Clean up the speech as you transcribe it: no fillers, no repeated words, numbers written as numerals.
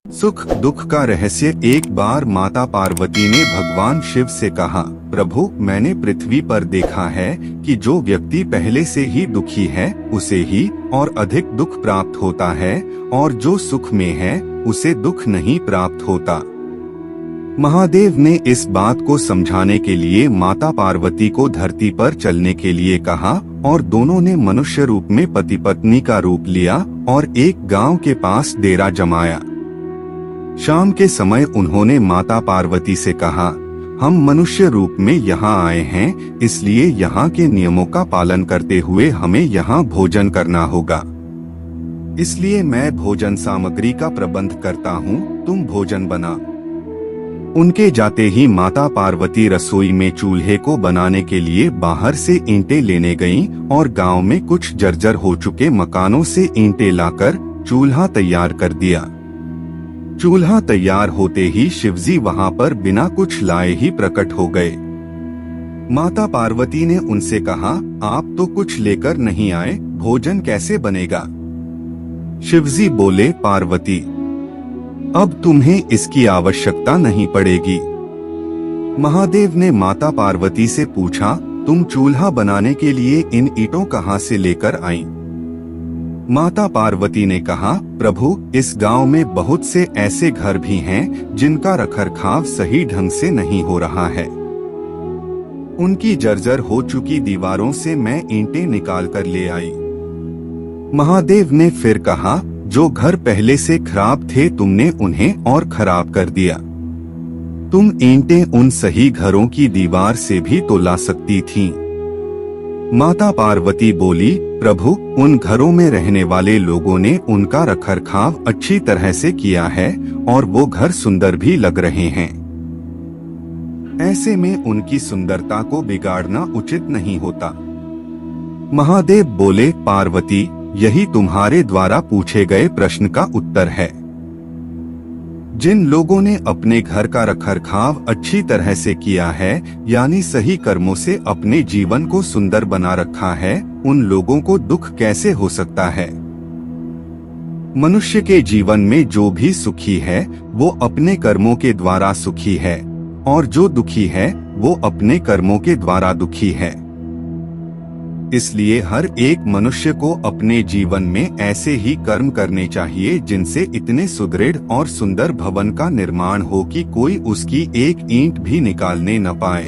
सुख दुख का रहस्य। एक बार माता पार्वती ने भगवान शिव से कहा, प्रभु मैंने पृथ्वी पर देखा है कि जो व्यक्ति पहले से ही दुखी है उसे ही और अधिक दुख प्राप्त होता है, और जो सुख में है उसे दुख नहीं प्राप्त होता। महादेव ने इस बात को समझाने के लिए माता पार्वती को धरती पर चलने के लिए कहा, और दोनों ने मनुष्य रूप में पति पत्नी का रूप लिया और एक गांव के पास डेरा जमाया। शाम के समय उन्होंने माता पार्वती से कहा, हम मनुष्य रूप में यहाँ आए हैं, इसलिए यहाँ के नियमों का पालन करते हुए हमें यहाँ भोजन करना होगा। इसलिए मैं भोजन सामग्री का प्रबंध करता हूँ, तुम भोजन बना। उनके जाते ही माता पार्वती रसोई में चूल्हे को बनाने के लिए बाहर से ईंटें लेने गईं और गांव में कुछ जर्जर हो चुके मकानों से ईंटें लाकर चूल्हा तैयार कर दिया। चूल्हा तैयार होते ही शिवजी वहां पर बिना कुछ लाए ही प्रकट हो गए। माता पार्वती ने उनसे कहा, आप तो कुछ लेकर नहीं आए, भोजन कैसे बनेगा? शिवजी बोले, पार्वती अब तुम्हें इसकी आवश्यकता नहीं पड़ेगी। महादेव ने माता पार्वती से पूछा, तुम चूल्हा बनाने के लिए इन ईंटों कहां से लेकर आईं? माता पार्वती ने कहा, प्रभु इस गांव में बहुत से ऐसे घर भी हैं जिनका रखरखाव सही ढंग से नहीं हो रहा है। उनकी जर्जर हो चुकी दीवारों से मैं ईंटें निकाल कर ले आई। महादेव ने फिर कहा, जो घर पहले से खराब थे तुमने उन्हें और खराब कर दिया। तुम ईंटें उन सही घरों की दीवार से भी तो ला सकती थीं। माता पार्वती बोली, प्रभु उन घरों में रहने वाले लोगों ने उनका रखरखाव अच्छी तरह से किया है और वो घर सुंदर भी लग रहे हैं। ऐसे में उनकी सुंदरता को बिगाड़ना उचित नहीं होता। महादेव बोले, पार्वती यही तुम्हारे द्वारा पूछे गए प्रश्न का उत्तर है। जिन लोगों ने अपने घर का रखरखाव अच्छी तरह से किया है, यानी सही कर्मों से अपने जीवन को सुंदर बना रखा है, उन लोगों को दुख कैसे हो सकता है? मनुष्य के जीवन में जो भी सुखी है वो अपने कर्मों के द्वारा सुखी है, और जो दुखी है वो अपने कर्मों के द्वारा दुखी है। इसलिए हर एक मनुष्य को अपने जीवन में ऐसे ही कर्म करने चाहिए जिनसे इतने सुदृढ़ और सुंदर भवन का निर्माण हो कि कोई उसकी एक ईंट भी निकालने न पाए।